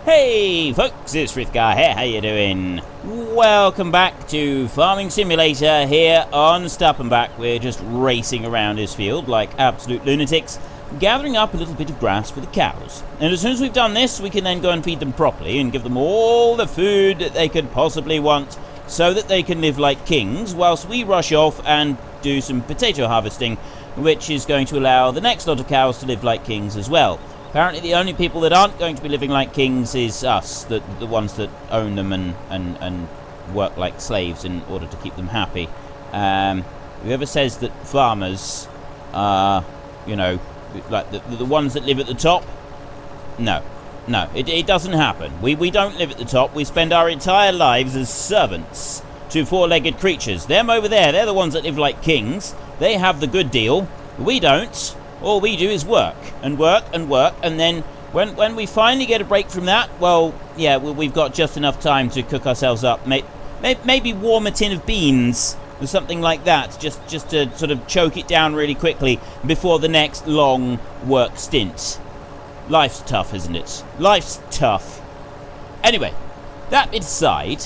Hey folks, it's Frithgar here, how you doing? Welcome back to Farming Simulator here on Stappenbach. We're just racing around this field like absolute lunatics, gathering up a little bit of grass for the cows. And as soon as we've done this, we can then go and feed them properly and give them all the food that they could possibly want so that they can live like kings, whilst we rush off and do some potato harvesting, which is going to allow the next lot of cows to live like kings as well. Apparently the only people that aren't going to be living like kings is us, the ones that own them and work like slaves in order to keep them happy. Whoever says that farmers are, like the ones that live at the top, no, it doesn't happen. We don't live at the top. We spend our entire lives as servants to four-legged creatures. Them over there, they're the ones that live like kings. They have the good deal. We don't. All we do is work, and then when we finally get a break from that, well, yeah, we've got just enough time to cook ourselves up. Maybe warm a tin of beans or something like that, just to sort of choke it down really quickly before the next long work stint. Life's tough, isn't it? Life's tough. Anyway, that aside,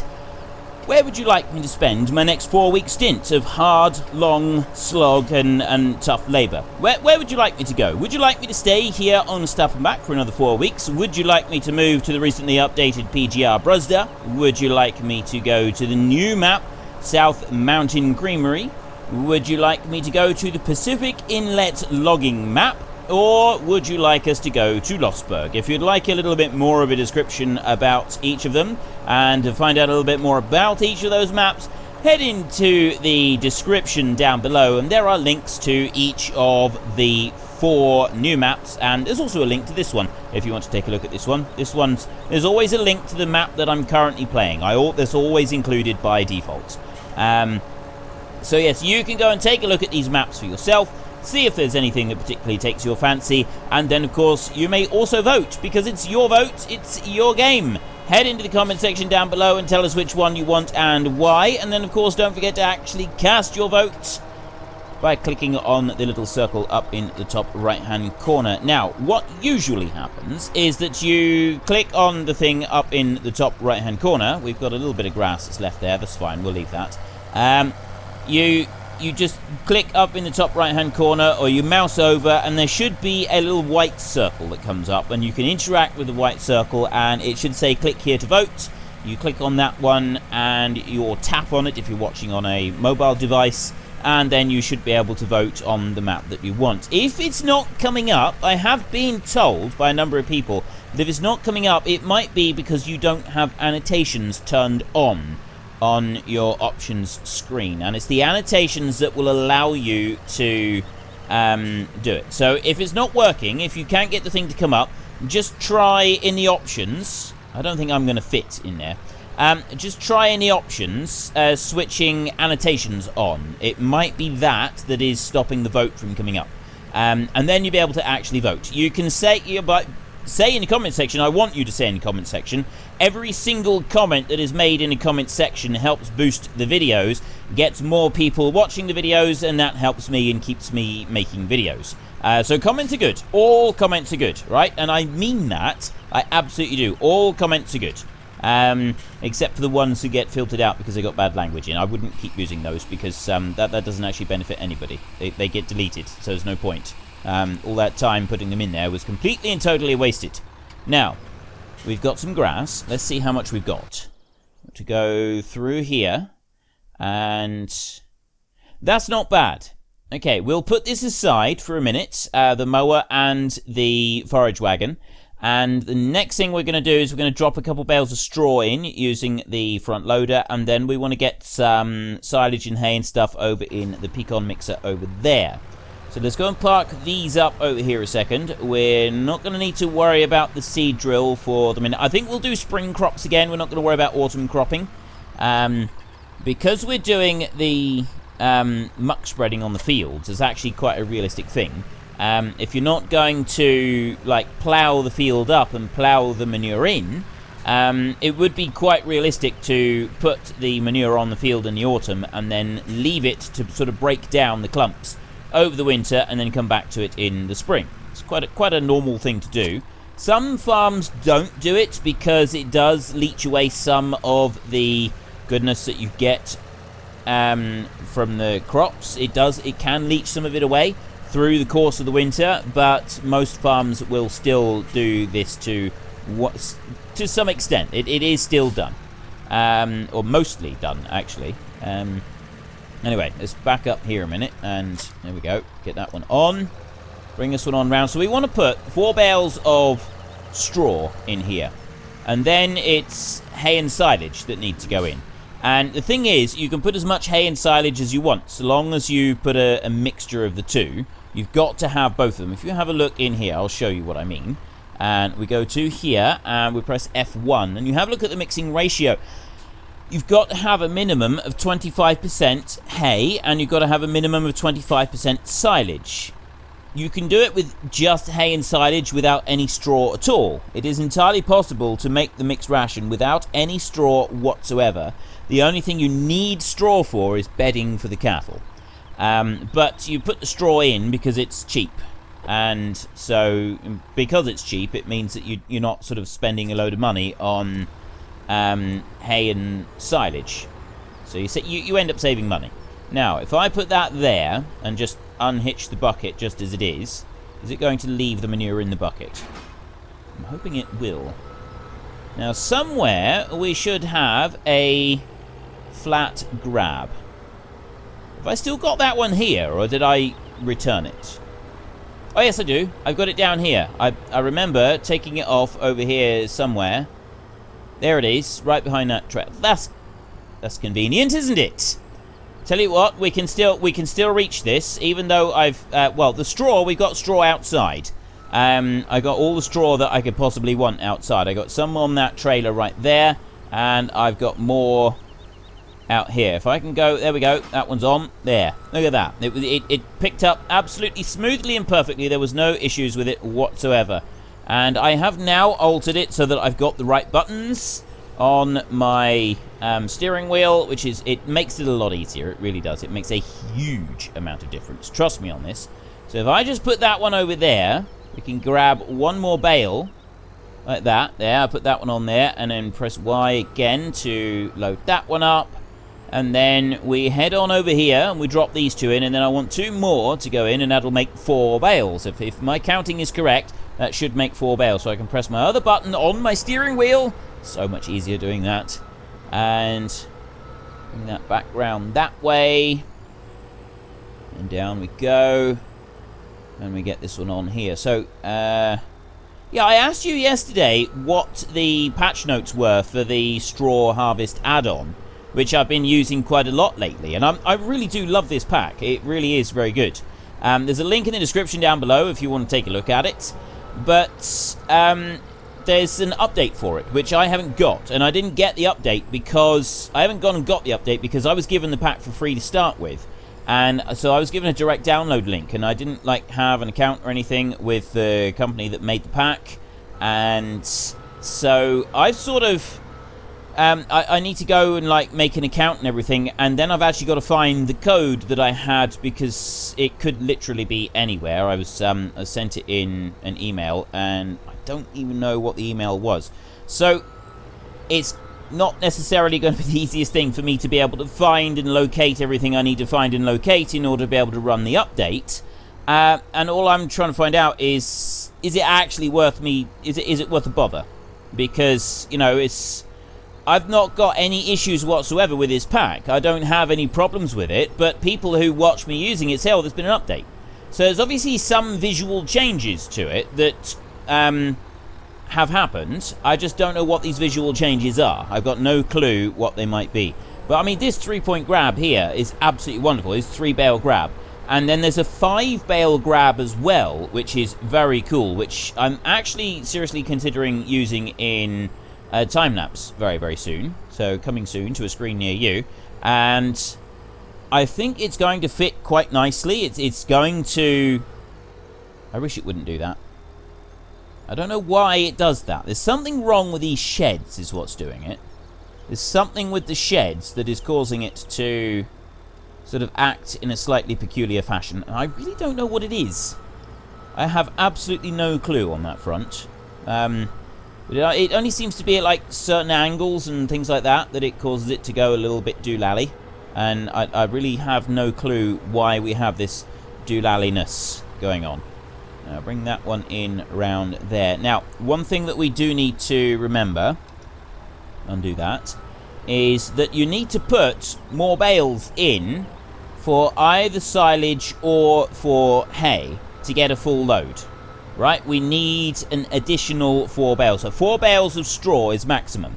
where would you like me to spend my next 4-week stint of hard, long slog and tough labour? Where would you like me to go? Would you like me to stay here on Stappenbach for another 4 weeks? Would you like me to move to the recently updated PGR Bruzda? Would you like me to go to the new map, South Mountain Creamery? Would you like me to go to the Pacific Inlet Logging map? Or would you like us to go to Lossberg? If you'd like a little bit more of a description about each of them and to find out a little bit more about each of those maps, head into the description down below and there are links to each of the 4 new maps, and there's also a link to this one if you want to take a look at this one. There's always a link to the map that I'm currently playing. That's always included by default. So yes, you can go and take a look at these maps for yourself, see if there's anything that particularly takes your fancy, and then of course you may also vote, because it's your vote, it's your game. Head into the comment section down below and tell us which one you want and why, and then of course don't forget to actually cast your vote by clicking on the little circle up in the top right hand corner. Now, what usually happens is that you click on the thing up in the top right hand corner. We've got a little bit of grass that's left there, that's fine, we'll leave that. You just click up in the top right hand corner, or you mouse over, and there should be a little white circle that comes up, and you can interact with the white circle, and it should say click here to vote. You click on that one and you'll tap on it if you're watching on a mobile device, and then you should be able to vote on the map that you want. If it's not coming up, I have been told by a number of people that if it's not coming up, it might be because you don't have annotations turned on your options screen, and it's the annotations that will allow you to do it. So if it's not working, if you can't get the thing to come up, just try in the options. I don't think I'm going to fit in there. Just try in the options switching annotations on. It might be that is stopping the vote from coming up, and then you'll be able to actually vote. You can say in the comment section, I want you to say in the comment section. Every single comment that is made in the comment section helps boost the videos, gets more people watching the videos, and that helps me and keeps me making videos. So comments are good. All comments are good, right? And I mean that. I absolutely do. All comments are good. Except for the ones who get filtered out because they got bad language in. I wouldn't keep using those because that doesn't actually benefit anybody. They get deleted, so there's no point. All that time putting them in there was completely and totally wasted. Now, we've got some grass. Let's see how much we've got. To go through here, and that's not bad. Okay, we'll put this aside for a minute, the mower and the forage wagon, and the next thing we're going to do is we're going to drop a couple bales of straw in using the front loader, and then we want to get some silage and hay and stuff over in the pecan mixer over there. So let's go and park these up over here a second. We're not going to need to worry about the seed drill for the minute. I think we'll do spring crops again. We're not going to worry about autumn cropping. Because we're doing the muck spreading on the fields, it's actually quite a realistic thing. If you're not going to plough the field up and plough the manure in, it would be quite realistic to put the manure on the field in the autumn and then leave it to sort of break down the clumps over the winter and then come back to it in the spring. It's quite a normal thing to do. Some farms don't do it because it does leach away some of the goodness that you get from the crops. It can leach some of it away through the course of the winter, but most farms will still do this to some extent. It is still done, or mostly done, actually. Anyway, let's back up here a minute, and there we go. Get that one on. Bring this one on round. So we want to put 4 bales of straw in here, and then it's hay and silage that need to go in. And the thing is, you can put as much hay and silage as you want, so long as you put a mixture of the two. You've got to have both of them. If you have a look in here, I'll show you what I mean. And we go to here, and we press F1, and you have a look at the mixing ratio. You've got to have a minimum of 25% hay, and you've got to have a minimum of 25% silage. You can do it with just hay and silage without any straw at all. It is entirely possible to make the mixed ration without any straw whatsoever. The only thing you need straw for is bedding for the cattle. But you put the straw in because it's cheap. And so, because it's cheap, it means that you're not sort of spending a load of money on hay and silage. So you end up saving money. Now, if I put that there and just unhitch the bucket just as it is it going to leave the manure in the bucket? I'm hoping it will. Now, somewhere we should have a flat grab. Have I still got that one here, or did I return it? Oh, yes, I do. I've got it down here. I remember taking it off over here somewhere. There it is, right behind that track. That's convenient, isn't it? Tell you what, we can still reach this, even though the straw, we've got straw outside. I got all the straw that I could possibly want outside. I got some on that trailer right there, and I've got more out here. If I can go, there we go, that one's on, there. Look at that. It picked up absolutely smoothly and perfectly. There was no issues with it whatsoever. And I have now altered it so that I've got the right buttons on my steering wheel, which is, it makes it a lot easier. It really does. It makes a huge amount of difference. Trust me on this. So if I just put that one over there, we can grab one more bale like that. There, I put that one on there, and then press Y again to load that one up. And then we head on over here and we drop these two in, and then I want 2 more to go in, and that'll make 4 bales. If my counting is correct, that should make 4 bales. So I can press my other button on my steering wheel. So much easier doing that. And bring that back round that way. And down we go. And we get this one on here. So, yeah, I asked you yesterday what the patch notes were for the Straw Harvest add-on, which I've been using quite a lot lately. And I really do love this pack. It really is very good. There's a link in the description down below if you want to take a look at it. But there's an update for it, which I haven't got. And I didn't get the update because I haven't gone and got the update because I was given the pack for free to start with. And so I was given a direct download link, and I didn't have an account or anything with the company that made the pack. And so I've sort of I need to go and make an account and everything, and then I've actually got to find the code that I had, because it could literally be anywhere. I sent it in an email, and I don't even know what the email was. So it's not necessarily going to be the easiest thing for me to be able to find and locate everything I need to find and locate in order to be able to run the update. And all I'm trying to find out is it actually worth me? Is it worth a bother? Because I've not got any issues whatsoever with this pack. I don't have any problems with it, but people who watch me using it say, oh, there's been an update. So there's obviously some visual changes to it that have happened. I just don't know what these visual changes are. I've got no clue what they might be. But I mean, this 3-point grab here is absolutely wonderful. It's 3-bale grab. And then there's a 5-bale grab as well, which is very cool, which I'm actually seriously considering using in time-lapse very, very soon. So coming soon to a screen near you. And I think it's going to fit quite nicely. It's going to... I wish it wouldn't do that. I don't know why it does that. There's something wrong with these sheds is what's doing it. There's something with the sheds that is causing it to sort of act in a slightly peculiar fashion. And I really don't know what it is. I have absolutely no clue on that front. It only seems to be at like certain angles and things like that it causes it to go a little bit doolally. And I really have no clue why we have this doolalliness going on. Now bring that one in around there. Now, one thing that we do need to remember, undo that, is that you need to put more bales in for either silage or for hay to get a full load. Right? We need an additional 4 bales. So 4 bales of straw is maximum.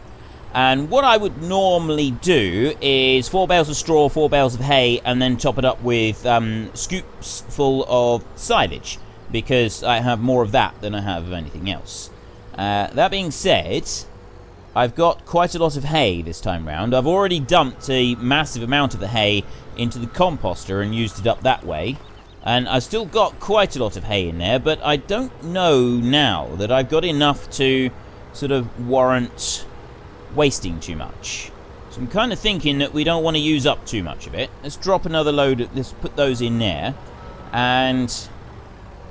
And what I would normally do is 4 bales of straw, 4 bales of hay, and then top it up with scoops full of silage, because I have more of that than I have of anything else. That being said, I've got quite a lot of hay this time round. I've already dumped a massive amount of the hay into the composter and used it up that way. And I've still got quite a lot of hay in there, but I don't know now that I've got enough to sort of warrant wasting too much. So I'm kind of thinking that we don't want to use up too much of it. Let's drop another load, let's put those in there. And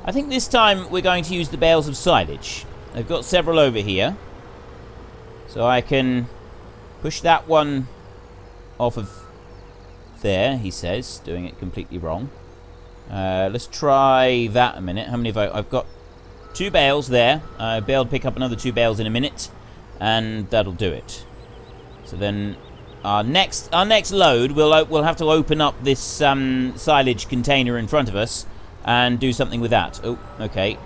I think this time we're going to use the bales of silage. I've got several over here. So I can push that one off of there, he says, doing it completely wrong. Let's try that a minute. How many have I've got 2 bales there. I'll be able to pick up another 2 bales in a minute, and that'll do it. So then our next load, we'll have to open up this silage container in front of us and do something with that. Oh, okay.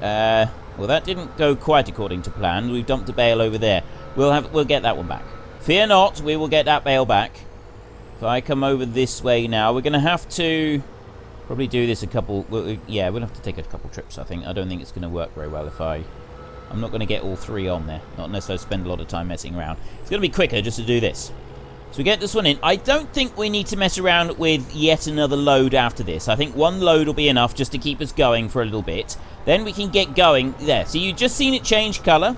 Well, that didn't go quite according to plan. We've dumped a bale over there. We'll get that one back. Fear not, we will get that bale back. If I come over this way now, we're going to have to probably do this a couple... yeah, we'll have to take a couple trips, I think. I don't think it's going to work very well if I'm not going to get all 3 on there. Not unless I spend a lot of time messing around. It's going to be quicker just to do this. So we get this one in. I don't think we need to mess around with yet another load after this. I think 1 load will be enough just to keep us going for a little bit. Then we can get going there. So you've just seen it change colour.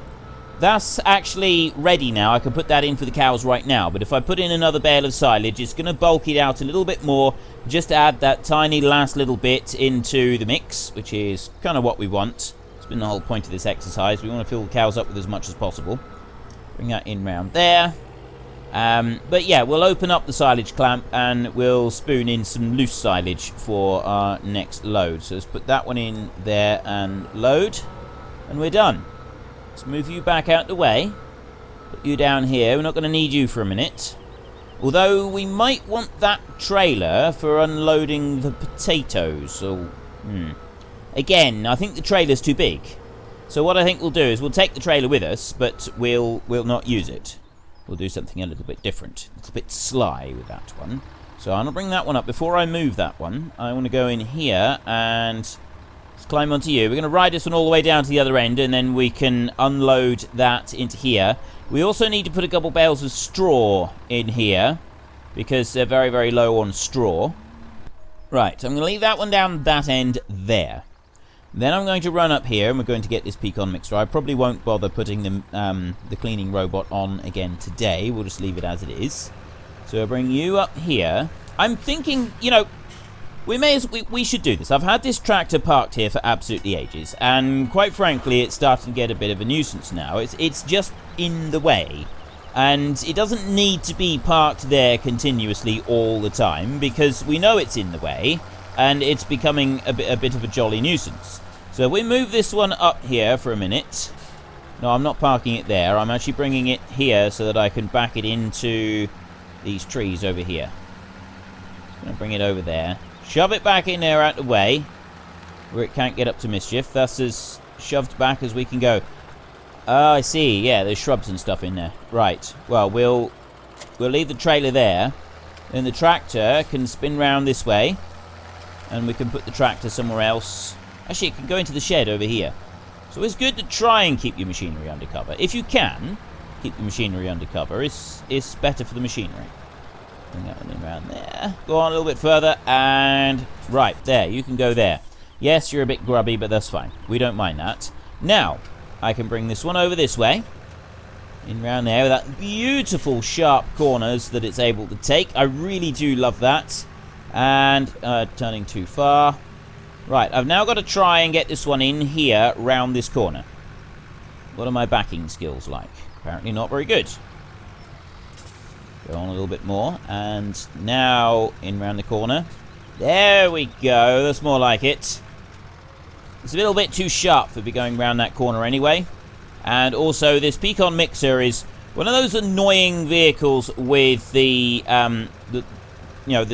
That's actually ready now. I can put that in for the cows right now. But if I put in another bale of silage, it's going to bulk it out a little bit more. Just to add that tiny last little bit into the mix, which is kind of what we want. It's been the whole point of this exercise. We want to fill the cows up with as much as possible. Bring that in round there. But yeah, we'll open up the silage clamp and we'll spoon in some loose silage for our next load. So let's put that one in there and load. And we're done. Let's move you back out the way. Put you down here. We're not going to need you for a minute. Although we might want that trailer for unloading the potatoes. So, again, I think the trailer's too big. So what I think we'll do is we'll take the trailer with us, but we'll not use it. We'll do something a little bit different. It's a bit sly with that one. So I'm going to bring that one up. Before I move that one, I want to go in here and let's climb onto you. We're going to ride this one all the way down to the other end, and then we can unload that into here. We also need to put a couple bales of straw in here because they're very, very low on straw. Right, I'm going to leave that one down that end there. Then I'm going to run up here and we're going to get this pecan mixture. I probably won't bother putting the cleaning robot on again today. We'll just leave it as it is. So I'll bring you up here. I'm thinking, you know, we should do this. I've had this tractor parked here for absolutely ages, and quite frankly, it's starting to get a bit of a nuisance now. It's just in the way, and it doesn't need to be parked there continuously all the time because we know it's in the way, and it's becoming a bit of a jolly nuisance. So we move this one up here for a minute. No, I'm not parking it there. I'm actually bringing it here so that I can back it into these trees over here. Just going to bring it over there. Shove it back in there out the way where it can't get up to mischief. That's as shoved back as we can go. Oh, I see. Yeah, there's shrubs and stuff in there. Right. Well, we'll leave the trailer there. Then the tractor can spin round this way. And we can put the tractor somewhere else. Actually, it can go into the shed over here. So it's good to try and keep your machinery under cover. If you can keep the machinery under cover, it's better for the machinery. Bring that one in around there. Go on a little bit further, and right, there, you can go there. Yes, you're a bit grubby, but that's fine. We don't mind that. Now, I can bring this one over this way. In round there with that beautiful sharp corners that it's able to take. I really do love that. And turning too far. Right, I've now got to try and get this one in here round this corner. What are my backing skills like? Apparently not very good. Go on a little bit more, and now in round the corner. There we go, that's more like it. It's a little bit too sharp for be going around that corner anyway. And also this Pecan Mixer is one of those annoying vehicles with the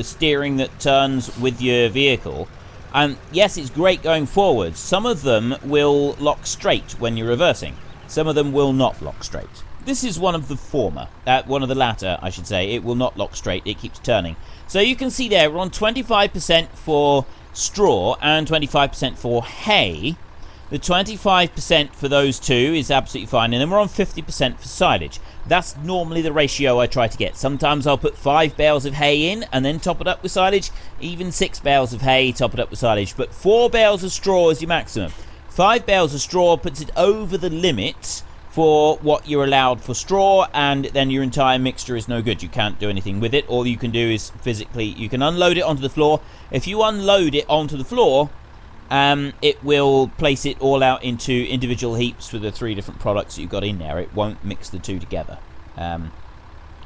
steering that turns with your vehicle. And yes, it's great going forward. Some of them will lock straight when you're reversing. Some of them will not lock straight. This is one of the former. One of the latter, I should say. It will not lock straight. It keeps turning. So you can see there, we're on 25% for straw and 25% for hay. The 25% for those two is absolutely fine. And then we're on 50% for silage. That's normally the ratio I try to get. Sometimes I'll put 5 bales of hay in and then top it up with silage. Even 6 bales of hay, top it up with silage. But 4 bales of straw is your maximum. 5 bales of straw puts it over the limit for what you're allowed for straw, and then your entire mixture is no good. You can't do anything with it. All you can do is physically, you can unload it onto the floor. If you unload it onto the floor, it will place it all out into individual heaps for the 3 different products that you've got in there. It won't mix the two together,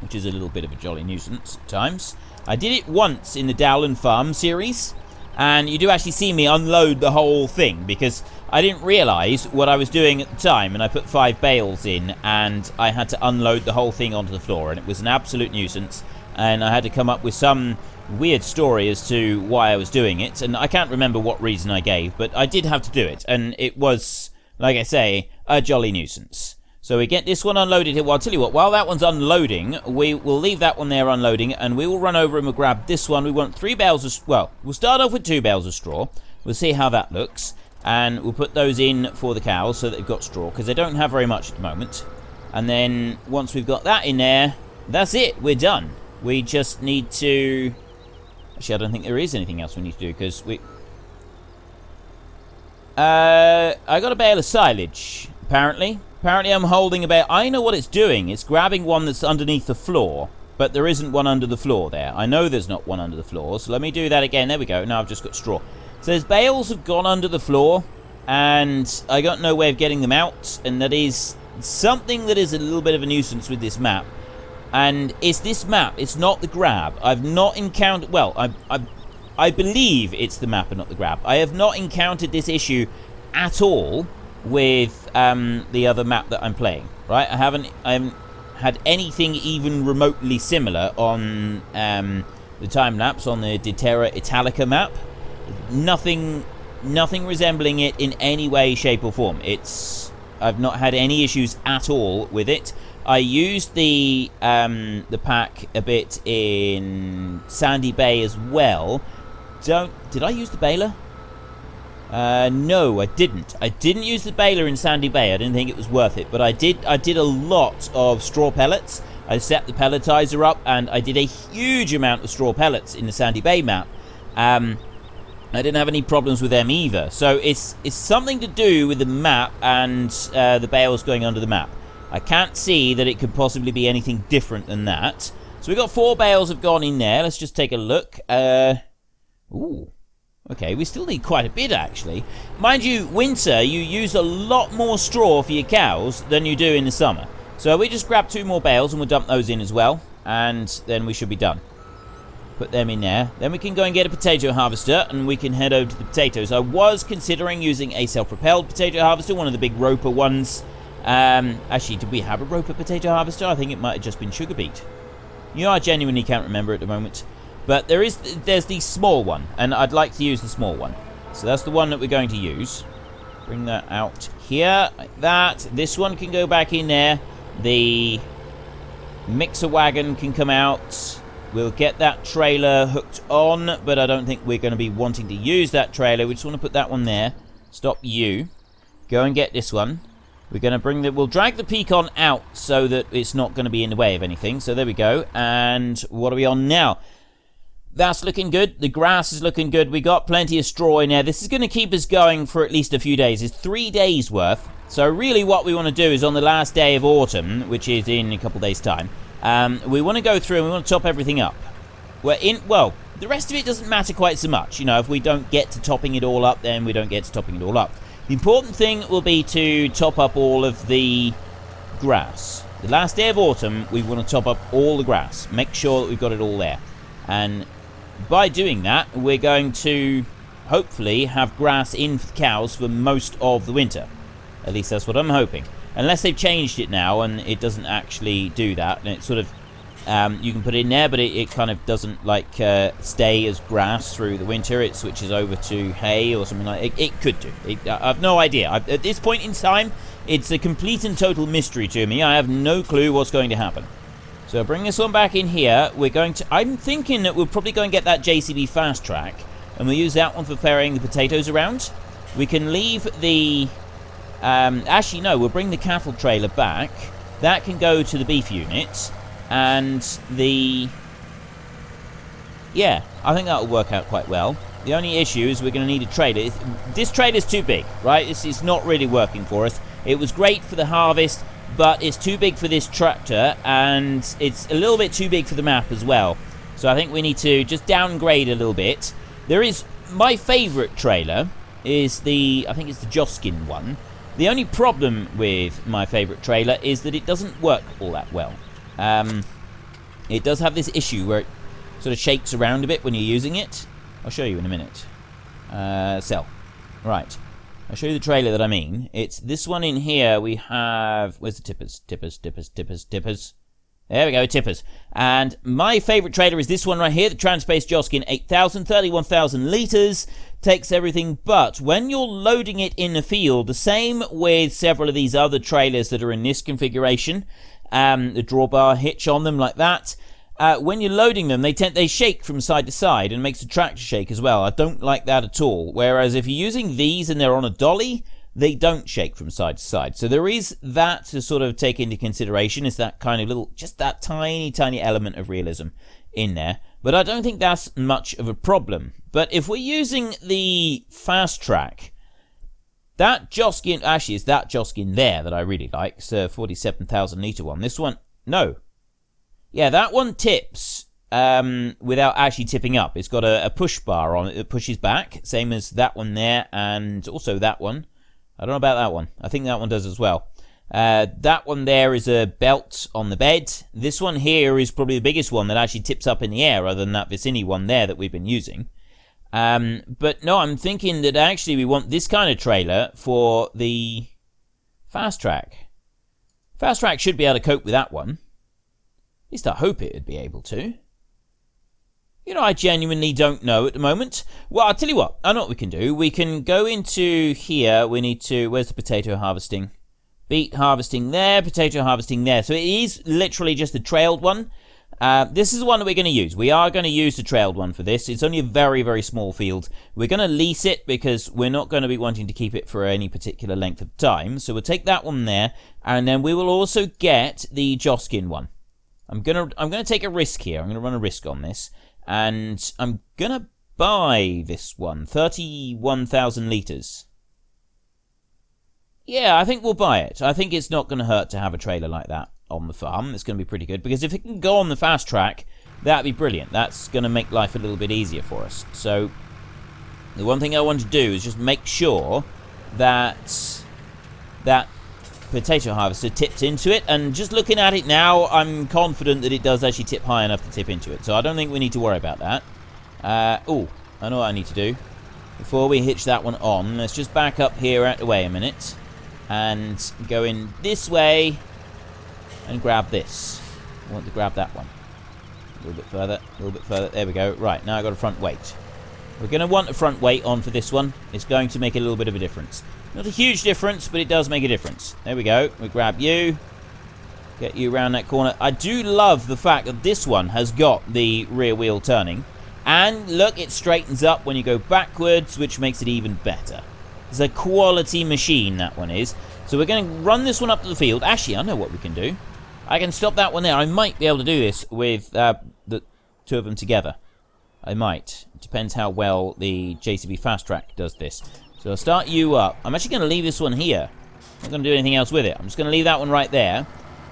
which is a little bit of a jolly nuisance at times. I did it once in the Dowland Farm series, and you do actually see me unload the whole thing because I didn't realise what I was doing at the time, and I put 5 bales in and I had to unload the whole thing onto the floor, and it was an absolute nuisance, and I had to come up with some weird story as to why I was doing it, and I can't remember what reason I gave, but I did have to do it, and it was, like I say, a jolly nuisance. So we get this one unloaded here. Well, I'll tell you what, while that one's unloading, we will leave that one there unloading, and we will run over and we'll grab this one. We want 3 bales of, well, we'll start off with 2 bales of straw. We'll see how that looks, and we'll put those in for the cows so that they've got straw, because they don't have very much at the moment. And then once we've got that in there, that's it, we're done. We just need to... Actually, I don't think there is anything else we need to do, because we... I got a bale of silage, apparently. Apparently I'm holding a bale. I know what it's doing. It's grabbing one that's underneath the floor, but there isn't one under the floor there. I know there's not one under the floor, so let me do that again. There we go. Now I've just got straw. So those bales have gone under the floor, and I got no way of getting them out, and that is something that is a little bit of a nuisance with this map. And it's this map, it's not the grab. I've not encountered, well, I believe it's the map and not the grab. I have not encountered this issue at all with the other map that I'm playing, right? I haven't had anything even remotely similar on the time-lapse on the Deterra Italica map. Nothing resembling it in any way, shape or form. I've not had any issues at all with it. I used the pack a bit in Sandy Bay as well. Did I use the baler? No, I didn't. I didn't use the baler in Sandy Bay. I didn't think it was worth it, but I did a lot of straw pellets. I set the pelletizer up, and I did a huge amount of straw pellets in the Sandy Bay map. I didn't have any problems with them either. So it's something to do with the map and the bales going under the map. I can't see that it could possibly be anything different than that. So we've got 4 bales have gone in there. Let's just take a look. Ooh. Okay, we still need quite a bit, actually. Mind you, winter, you use a lot more straw for your cows than you do in the summer. So we just grab 2 more bales and we'll dump those in as well. And then we should be done. Put them in there. Then we can go and get a potato harvester and we can head over to the potatoes. I was considering using a self-propelled potato harvester, one of the big roper ones. Actually, did we have a roper potato harvester? I think it might have just been sugar beet. You know, I genuinely can't remember at the moment. But there's the small one, and I'd like to use the small one. So that's the one that we're going to use. Bring that out here, like that. This one can go back in there. The mixer wagon can come out. We'll get that trailer hooked on, but I don't think we're going to be wanting to use that trailer. We just want to put that one there. Stop you. Go and get this one. We're going to we'll drag the Pecan out so that it's not going to be in the way of anything. So there we go. And what are we on now? That's looking good. The grass is looking good. We got plenty of straw in there. This is going to keep us going for at least a few days. It's 3 days worth. So really what we want to do is on the last day of autumn, which is in a couple days' time, we want to go through and we want to top everything up. Well, the rest of it doesn't matter quite so much. You know, if we don't get to topping it all up, then we don't get to topping it all up. The important thing will be to top up all of the grass. The last day of autumn, we want to top up all the grass. Make sure that we've got it all there. And by doing that, we're going to hopefully have grass in for the cows for most of the winter. At least that's what I'm hoping. Unless they've changed it now and it doesn't actually do that. And it's sort of, you can put it in there, but it kind of doesn't like stay as grass through the winter. It switches over to hay or something like that. It could do. I've no idea. At this point in time, it's a complete and total mystery to me. I have no clue what's going to happen. So bring this one back in here. We're going to... I'm thinking that we'll probably go and get that JCB fast track. And we'll use that one for ferrying the potatoes around. We can leave the... actually, no. We'll bring the cattle trailer back. That can go to the beef unit. And the... Yeah, I think that will work out quite well. The only issue is we're going to need a trailer. This trailer's too big, right? It's not really working for us. It was great for the harvest, but it's too big for this tractor, and it's a little bit too big for the map as well. So I think we need to just downgrade a little bit. There is... My favourite trailer is the... I think it's the Joskin one. The only problem with my favourite trailer is that it doesn't work all that well. It does have this issue where it sort of shakes around a bit when you're using it. I'll show you in a minute. Sell. Right. I'll show you the trailer that I mean. It's this one in here. We have... Where's the tippers? Tippers. There we go, tippers. And my favourite trailer is this one right here, the Transpace Joskin 8000, 31,000 litres. Takes everything, but when you're loading it in the field, the same with several of these other trailers that are in this configuration, the drawbar hitch on them like that, when you're loading them, they shake from side to side and makes the tractor shake as well. I don't like that at all. Whereas if you're using these and they're on a dolly, they don't shake from side to side. So there is that to sort of take into consideration. Is that kind of little, just that tiny element of realism in there. But I don't think that's much of a problem. But if we're using the fast track, that Joskin, actually it's that Joskin there that I really like. It's a 47,000 litre one. This one, no. Yeah, that one tips without actually tipping up. It's got a push bar on it that pushes back, same as that one there, and also that one. I don't know about that one. I think that one does as well. That one there is a belt on the bed. This one here is probably the biggest one that actually tips up in the air, other than that Vicini one there that we've been using. But no, I'm thinking that actually we want this kind of trailer for the fast track. Fast track should be able to cope with that one. At least I hope it would be able to. You know, I genuinely don't know at the moment. Well, I'll tell you what. I know what we can do. We can go into here. We need to... Where's the potato harvesting? Beet harvesting there. Potato harvesting there. So it is literally just the trailed one. This is the one that we're going to use. We are going to use the trailed one for this. It's only a very, very small field. We're going to lease it because we're not going to be wanting to keep it for any particular length of time. So we'll take that one there. And then we will also get the Joskin one. I'm gonna take a risk here. I'm gonna run a risk on this, and I'm gonna buy this one, 31,000 litres. Yeah, I think we'll buy it. I think it's not gonna hurt to have a trailer like that on the farm. It's gonna be pretty good because if it can go on the fast track, that'd be brilliant. That's gonna make life a little bit easier for us. So the one thing I want to do is just make sure that that potato harvester tips into it, and just looking at it now, I'm confident that it does actually tip high enough to tip into it, so I don't think we need to worry about that. Oh, I know what I need to do. Before we hitch that one on, let's just back up here out the way a minute, and go in this way, and grab this. I want to grab that one. A little bit further, there we go. Right, now I've got a front weight. We're going to want a front weight on for this one. It's going to make a little bit of a difference. Not a huge difference, but it does make a difference. There we go. We grab you. Get you around that corner. I do love the fact that this one has got the rear wheel turning. And look, it straightens up when you go backwards, which makes it even better. It's a quality machine, that one is. So we're going to run this one up to the field. Actually, I know what we can do. I can stop that one there. I might be able to do this with the two of them together. I might. It depends how well the JCB Fast Track does this. So I'll start you up. I'm actually going to leave this one here. I'm not going to do anything else with it. I'm just going to leave that one right there.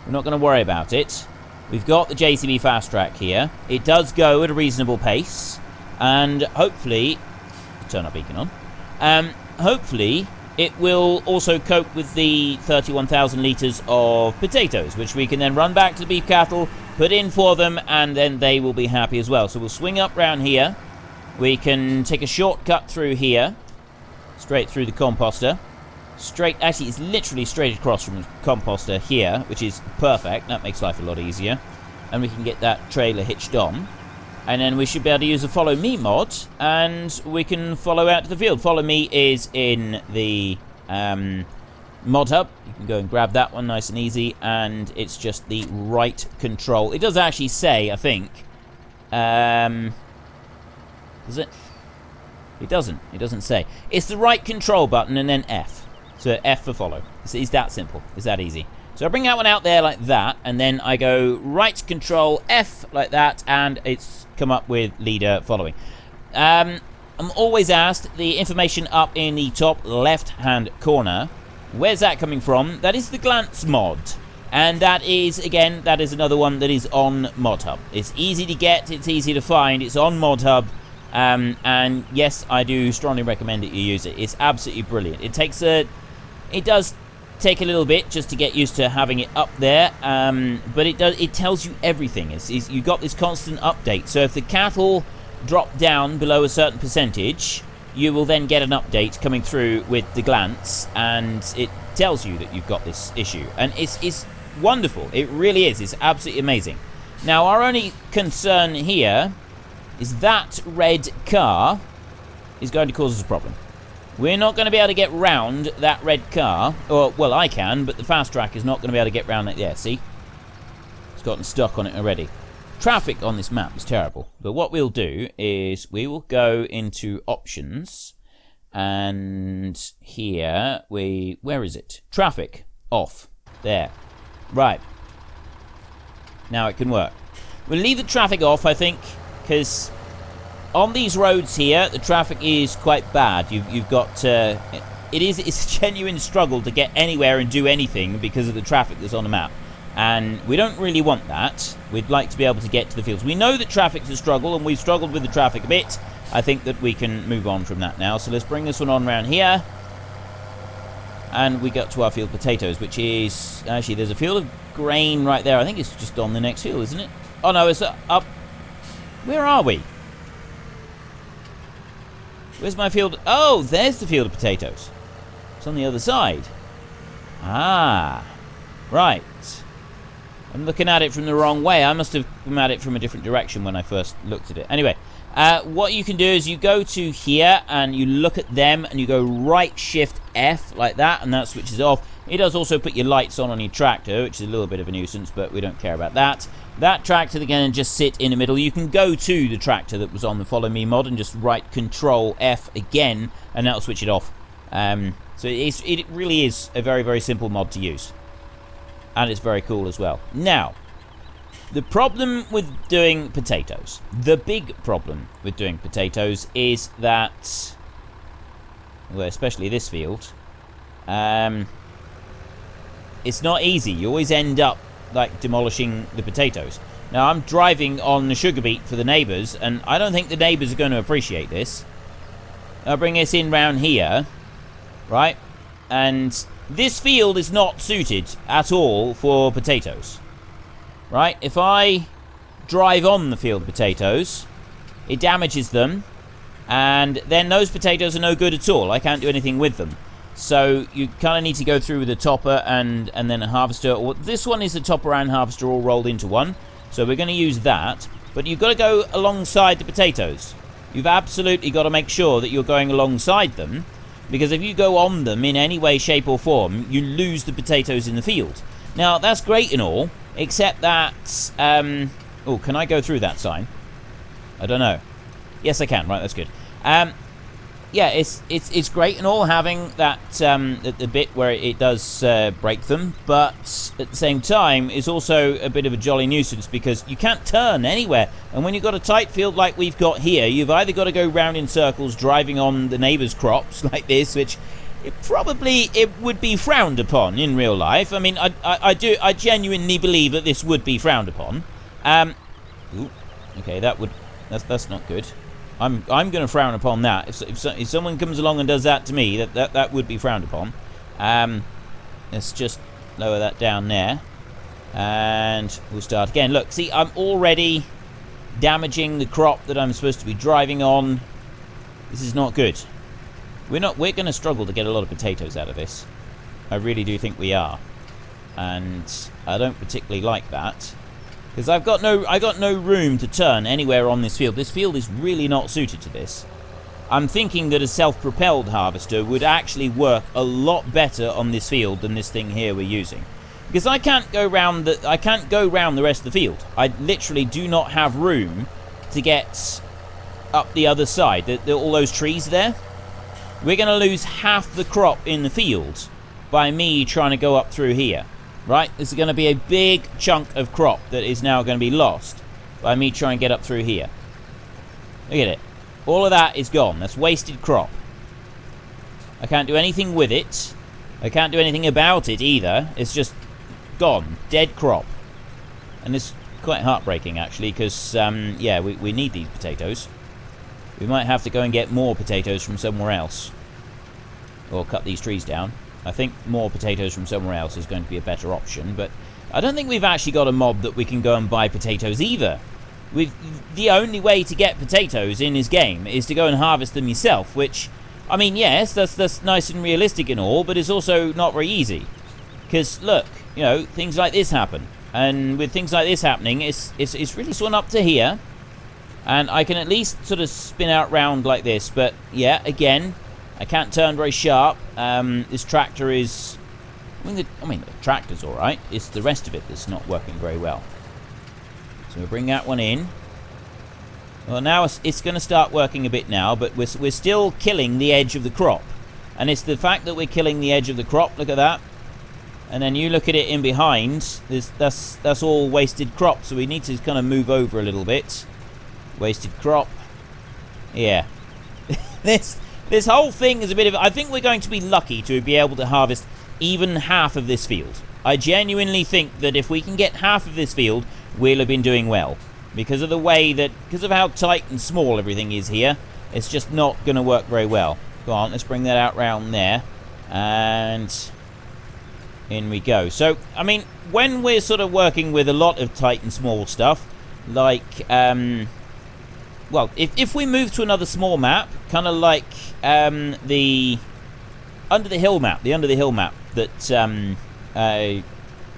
We're not going to worry about it. We've got the JCB Fast Track here. It does go at a reasonable pace. And hopefully... Turn our beacon on. Hopefully it will also cope with the 31,000 litres of potatoes, which we can then run back to the beef cattle, put in for them, and then they will be happy as well. So we'll swing up round here. We can take a shortcut through here, straight through the composter. Actually, it's literally straight across from the composter here, which is perfect. That makes life a lot easier. And we can get that trailer hitched on. And then we should be able to use the Follow Me mod, and we can follow out to the field. Follow Me is in the mod hub. You can go and grab that one nice and easy, and it's just the right control. It does actually say, I think. Does it? It doesn't. It doesn't say. It's the right control button and then F. So F for follow. It's that simple. It's that easy. So I bring that one out there like that, and then I go right control F like that, and it's come up with leader following. I'm always asked the information up in the top left hand corner. Where's that coming from? That is the glance mod, and that is, again, that is another one that is on ModHub. It's easy to get, it's easy to find, it's on ModHub, and yes, I do strongly recommend that you use it. It's absolutely brilliant. It does take a little bit just to get used to having it up there, but it tells you everything. You've got this constant update, so if the cattle drop down below a certain percentage, you will then get an update coming through with the glance, and it tells you that you've got this issue, and it's wonderful. It really is. It's absolutely amazing. Now, our only concern here is that red car is going to cause us a problem. We're not going to be able to get round that red car. Or, well, I can, but the fast track is not going to be able to get round it. Yeah, see? It's gotten stuck on it already. Traffic on this map is terrible. But what we'll do is we will go into options. And here where is it? Traffic. Off. There. Right. Now it can work. We'll leave the traffic off, I think, because on these roads here, the traffic is quite bad. You've got it's a genuine struggle to get anywhere and do anything because of the traffic that's on the map, and we don't really want that. We'd like to be able to get to the fields. We know that traffic's a struggle, and we've struggled with the traffic a bit. I think that we can move on from that now. So let's bring this one on around here, and we got to our field potatoes, which is actually, there's a field of grain right there. I think it's just on the next field, isn't it? Oh no, it's up. Where are we? Where's my field? Oh, there's the field of potatoes. It's on the other side. Ah, right. I'm looking at it from the wrong way. I must have come at it from a different direction when I first looked at it. Anyway, what you can do is you go to here and you look at them and you go right shift F like that, and that switches off. It does also put your lights on your tractor, which is a little bit of a nuisance, but we don't care about that. That tractor, again, just sit in the middle. You can go to the tractor that was on the Follow Me mod and just right Control F again, and that'll switch it off. So it really is a very, very simple mod to use. And it's very cool as well. Now, the problem with doing potatoes, the big problem with doing potatoes is that, well, especially this field, it's not easy. You always end up like demolishing the potatoes. Now, I'm driving on the sugar beet for the neighbours, and I don't think the neighbours are going to appreciate this. I'll bring this in round here, right? And this field is not suited at all for potatoes, right? If I drive on the field of potatoes, it damages them, and then those potatoes are no good at all. I can't do anything with them. So you kind of need to go through with a topper and then a harvester. Or this one is a topper and harvester all rolled into one. So we're going to use that. But you've got to go alongside the potatoes. You've absolutely got to make sure that you're going alongside them. Because if you go on them in any way, shape or form, you lose the potatoes in the field. Now, that's great and all, except that... oh, can I go through that sign? I don't know. Yes, I can. Right, that's good. Yeah, it's great and all having that the bit where it does break them, but at the same time, it's also a bit of a jolly nuisance because you can't turn anywhere. And when you've got a tight field like we've got here, you've either got to go round in circles driving on the neighbour's crops like this, which it would be frowned upon in real life. I mean, I genuinely believe that this would be frowned upon. Ooh, okay, that's not good. I'm going to frown upon that. If someone comes along and does that to me, that would be frowned upon. Let's just lower that down there. And we'll start again. Look, see, I'm already damaging the crop that I'm supposed to be driving on. This is not good. We're going to struggle to get a lot of potatoes out of this. I really do think we are. And I don't particularly like that. Because I got no room to turn anywhere on this field. This field is really not suited to this. I'm thinking that a self-propelled harvester would actually work a lot better on this field than this thing here we're using. Because I can't go round the rest of the field. I literally do not have room to get up the other side. All those trees there. We're going to lose half the crop in the field by me trying to go up through here. Right? This is going to be a big chunk of crop that is now going to be lost by me trying to get up through here. Look at it. All of that is gone. That's wasted crop. I can't do anything with it. I can't do anything about it either. It's just gone. Dead crop. And it's quite heartbreaking, actually, because, yeah, we need these potatoes. We might have to go and get more potatoes from somewhere else. Or cut these trees down. I think more potatoes from somewhere else is going to be a better option, but I don't think we've actually got a mob that we can go and buy potatoes either. The only way to get potatoes in this game is to go and harvest them yourself, which, I mean, yes, that's nice and realistic and all, but it's also not very easy. Because, look, you know, things like this happen. And with things like this happening, it's really swung up to here. And I can at least sort of spin out round like this, but, yeah, again, I can't turn very sharp. This tractor is... I mean, the tractor's alright. It's the rest of it that's not working very well. So we'll bring that one in. Well, now it's going to start working a bit now, but we're still killing the edge of the crop. And it's the fact that we're killing the edge of the crop. Look at that. And then you look at it in behind. That's all wasted crop. So we need to kind of move over a little bit. Wasted crop. Yeah. This whole thing is a bit of... I think we're going to be lucky to be able to harvest even half of this field. I genuinely think that if we can get half of this field, we'll have been doing well. Because of the way that... Because of how tight and small everything is here, it's just not going to work very well. Go on, let's bring that out round there. And... in we go. So, I mean, when we're sort of working with a lot of tight and small stuff, like... well, if we move to another small map, kind of like the Under the Hill map, that I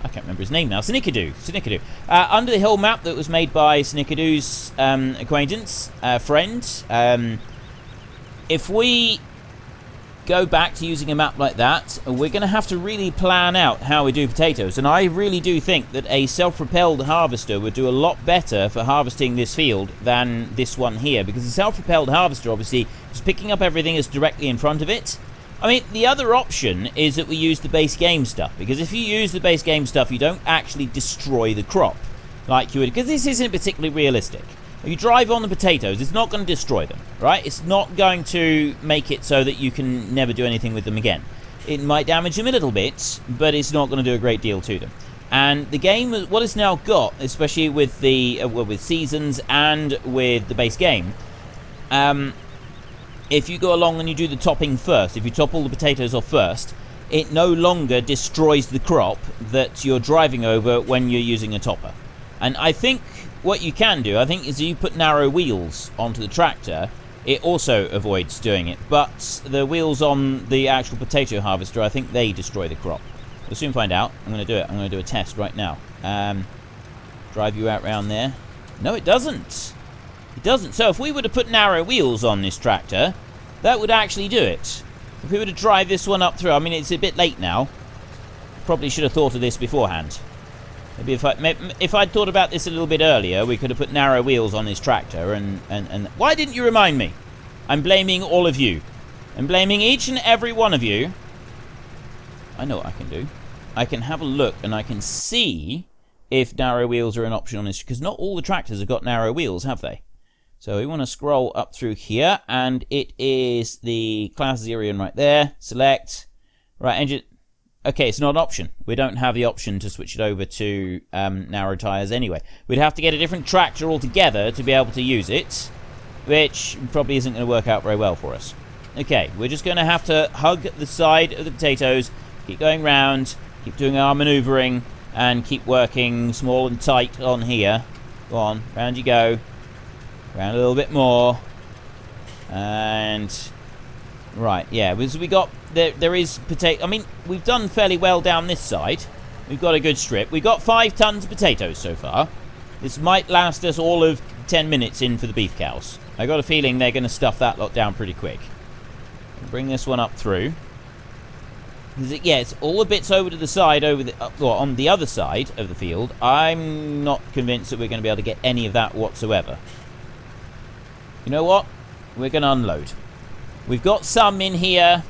can't remember his name now, Snickerdo. Under the Hill map that was made by Snickerdo's acquaintance, friend. If we go back to using a map like that, we're going to have to really plan out how we do potatoes. And I really do think that a self-propelled harvester would do a lot better for harvesting this field than this one here, because the self-propelled harvester obviously is picking up everything that's directly in front of it. I mean, the other option is that we use the base game stuff, because if you use the base game stuff, you don't actually destroy the crop like you would, because this isn't particularly realistic. If you drive on the potatoes, it's not going to destroy them, right? It's not going to make it so that you can never do anything with them again. It might damage them a little bit, but it's not going to do a great deal to them. And the game, what it's now got, especially with the with seasons and with the base game, if you go along and you do the topping first, if you top all the potatoes off first, it no longer destroys the crop that you're driving over when you're using a topper. And I think what you can do, I think, is you put narrow wheels onto the tractor, it also avoids doing it. But the wheels on the actual potato harvester, I think they destroy the crop. We'll soon find out. I'm going to do it. I'm going to do a test right now. Drive you out round there. No, it doesn't. It doesn't. So if we were to put narrow wheels on this tractor, that would actually do it. If we were to drive this one up through, I mean, it's a bit late now. Probably should have thought of this beforehand. Maybe if I'd thought about this a little bit earlier, we could have put narrow wheels on this tractor and why didn't you remind me? I'm blaming all of you. I'm blaming each and every one of you. I know what I can do. I can have a look and I can see if narrow wheels are an option on this, because not all the tractors have got narrow wheels, have they? So we want to scroll up through here, and it is the class Xerion right there. Select. Right, engine. Okay, it's not an option. We don't have the option to switch it over to narrow tyres anyway. We'd have to get a different tractor altogether to be able to use it. which probably isn't going to work out very well for us. Okay, we're just going to have to hug the side of the potatoes, keep going round, keep doing our manoeuvring, and keep working small and tight on here. Go on, round you go. Round a little bit more. And... right, yeah, because we got... There is potato... I mean, we've done fairly well down this side. We've got a good strip. We've got 5 tons of potatoes so far. This might last us all of 10 minutes in for the beef cows. I got a feeling they're going to stuff that lot down pretty quick. Bring this one up through. Yeah, it's all the bits over to the side, on the other side of the field. I'm not convinced that we're going to be able to get any of that whatsoever. You know what? We're going to unload. We've got some in here,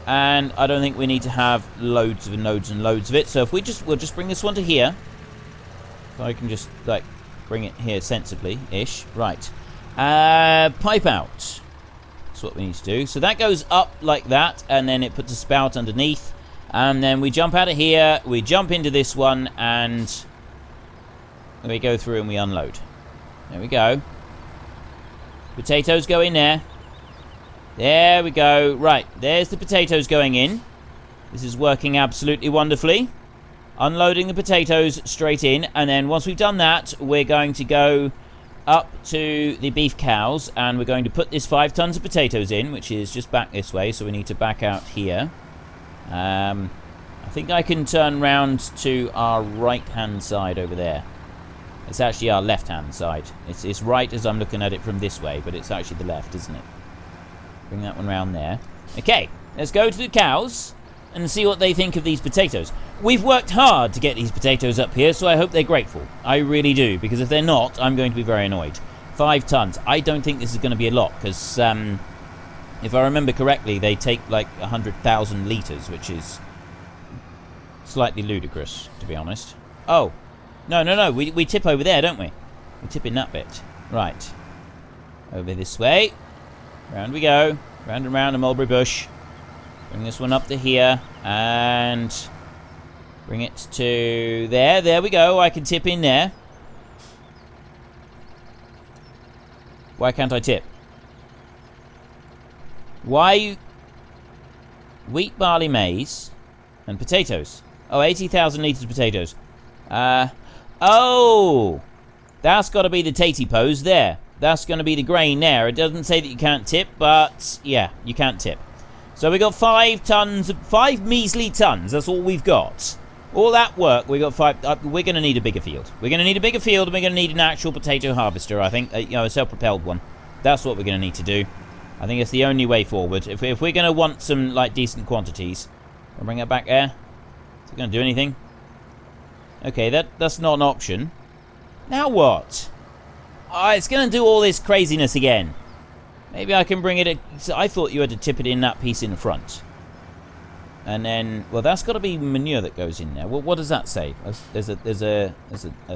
and I don't think we need to have loads and loads and loads of it. So if we'll just bring this one to here. So I can just, like, bring it here sensibly-ish. Right. Pipe out. That's what we need to do. So that goes up like that, and then it puts a spout underneath. And then we jump out of here, we jump into this one, and we go through and we unload. There we go. Potatoes go in there. There we go. Right, there's the potatoes going in. This is working absolutely wonderfully. Unloading the potatoes straight in, and then once we've done that, we're going to go up to the beef cows, and we're going to put this 5 tons of potatoes in, which is just back this way, so we need to back out here. I think I can turn round to our right-hand side over there. It's actually our left-hand side. It's right as I'm looking at it from this way, but it's actually the left, isn't it? Bring that one round there. Okay, let's go to the cows and see what they think of these potatoes. We've worked hard to get these potatoes up here, so I hope they're grateful. I really do, because if they're not, I'm going to be very annoyed. 5 tons. I don't think this is going to be a lot, because if I remember correctly, they take like 100,000 litres, which is slightly ludicrous, to be honest. Oh, no, we tip over there, don't we? We tip in that bit. Right. Over this way. Round we go. Round and round a mulberry bush. Bring this one up to here, and bring it to there. There we go. I can tip in there. Why can't I tip? Why? Wheat, barley, maize, and potatoes. Oh, 80,000 litres of potatoes. Oh! That's got to be the tatey pose there. That's going to be the grain there. It doesn't say that you can't tip, but yeah, you can't tip. So we got 5 tons, 5 measly tons. That's all we've got. All that work, we got 5. We're going to need a bigger field. We're going to need a bigger field, and we're going to need an actual potato harvester, I think. A self-propelled one. That's what we're going to need to do. I think it's the only way forward. If we're going to want some, like, decent quantities. I'll bring it back there. Is it going to do anything? Okay, that's not an option. Now what? Oh, it's going to do all this craziness again. Maybe I can bring it... I thought you had to tip it in that piece in the front. And then... well, that's got to be manure that goes in there. Well, what does that say? There's a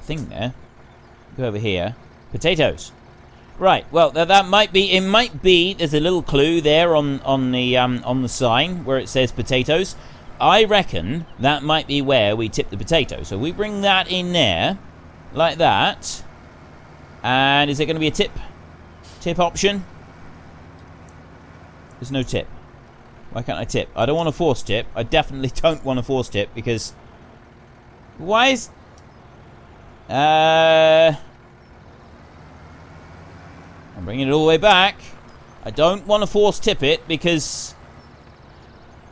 thing there. Go over here. Potatoes. Right, well, that might be... it might be... there's a little clue there on the sign where it says potatoes. I reckon that might be where we tip the potato. So we bring that in there. Like that. And is there going to be a tip option? There's no tip. Why can't I tip? I don't want to force tip. I definitely don't want to force tip because... why is... I'm bringing it all the way back. I don't want to force tip it because...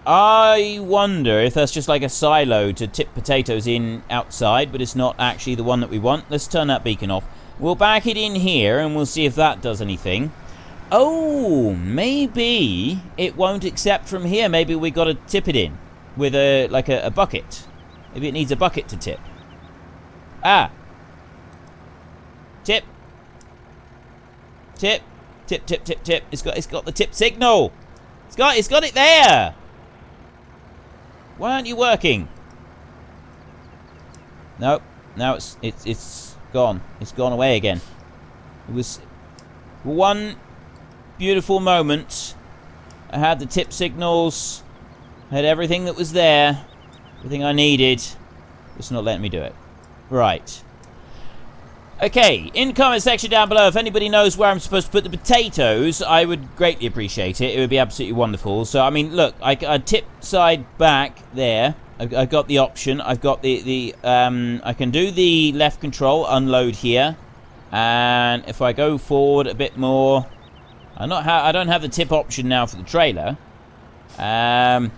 I wonder if that's just like a silo to tip potatoes in outside, but it's not actually the one that we want. Let's turn that beacon off. We'll back it in here and we'll see if that does anything. Oh, maybe it won't accept from here. Maybe we got to tip it in with a bucket. Maybe it needs a bucket to tip. Ah. Tip. Tip. Tip, tip, tip, tip. It's got the tip signal. It's got it there. Why aren't you working? Nope. Now it's gone. It's gone away again. It was one beautiful moment. I had the tip signals. I had everything that was there. Everything I needed. It's not letting me do it. Right. Okay, in the comment section down below, if anybody knows where I'm supposed to put the potatoes, I would greatly appreciate it. It would be absolutely wonderful. So, I mean, look, I tip side back there. I've got the option. I've got I can do the left control, unload here. And if I go forward a bit more, I don't have the tip option now for the trailer. Back,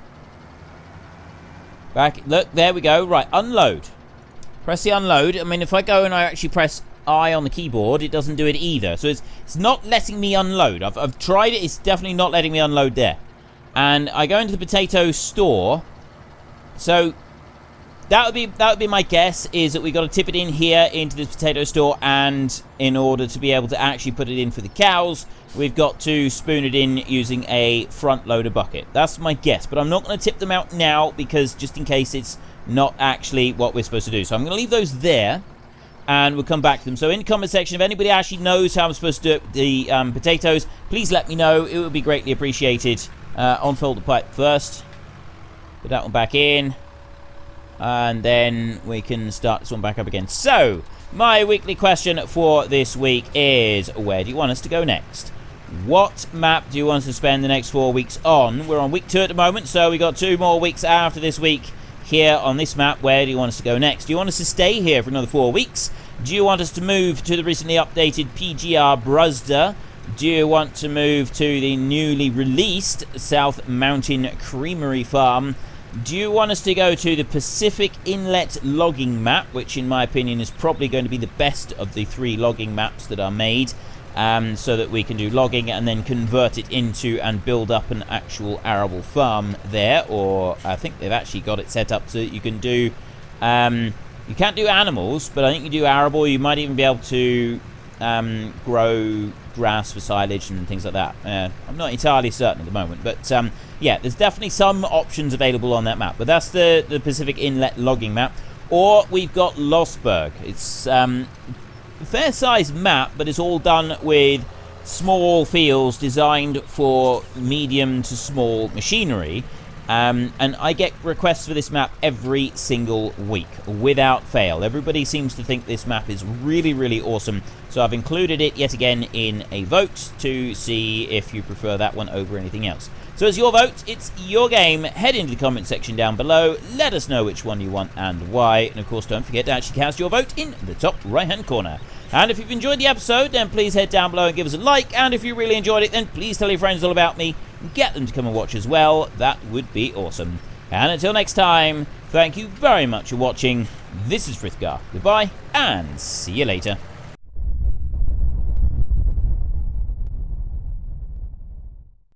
look, there we go. Right, unload. Press the unload. I mean, if I go and I actually press I on the keyboard, it doesn't do it either. So it's not letting me unload. I've tried it. It's definitely not letting me unload there. And I go into the potato store. So that would be my guess, is that we got to tip it in here into this potato store, and in order to be able to actually put it in for the cows, we've got to spoon it in using a front loader bucket. That's my guess, but I'm not going to tip them out now, because just in case it's not actually what we're supposed to do. So I'm going to leave those there, and we'll come back to them. So in the comment section, if anybody actually knows how I'm supposed to do the potatoes, please let me know. It would be greatly appreciated. Unfold the pipe first. Put that one back in. And then we can start this one back up again. So, my weekly question for this week is, where do you want us to go next? What map do you want us to spend the next 4 weeks on? We're on week 2 at the moment, so we got 2 more weeks after this week here on this map. Where do you want us to go next? Do you want us to stay here for another 4 weeks? Do you want us to move to the recently updated PGR Bruzda? Do you want to move to the newly released South Mountain Creamery farm? Do you want us to go to the Pacific Inlet Logging map, which in my opinion is probably going to be the best of the 3 logging maps that are made, so that we can do logging and then convert it into and build up an actual arable farm there? Or I think they've actually got it set up so that you can do, you can't do animals, but I think you do arable. You might even be able to grow grass for silage and things like that. I'm not entirely certain at the moment, but yeah, there's definitely some options available on that map. But that's the Pacific Inlet Logging map. Or we've got Lossberg. It's a fair sized map, but it's all done with small fields designed for medium to small machinery. And I get requests for this map every single week, without fail. Everybody seems to think this map is really, really awesome. So I've included it yet again in a vote to see if you prefer that one over anything else. So it's your vote, it's your game. Head into the comment section down below. Let us know which one you want and why. And of course, don't forget to actually cast your vote in the top right-hand corner. And if you've enjoyed the episode, then please head down below and give us a like. And if you really enjoyed it, then please tell your friends all about me. Get them to come and watch as well. That would be awesome. And until next time, thank you very much for watching. This is Frithgar. Goodbye, and see you later.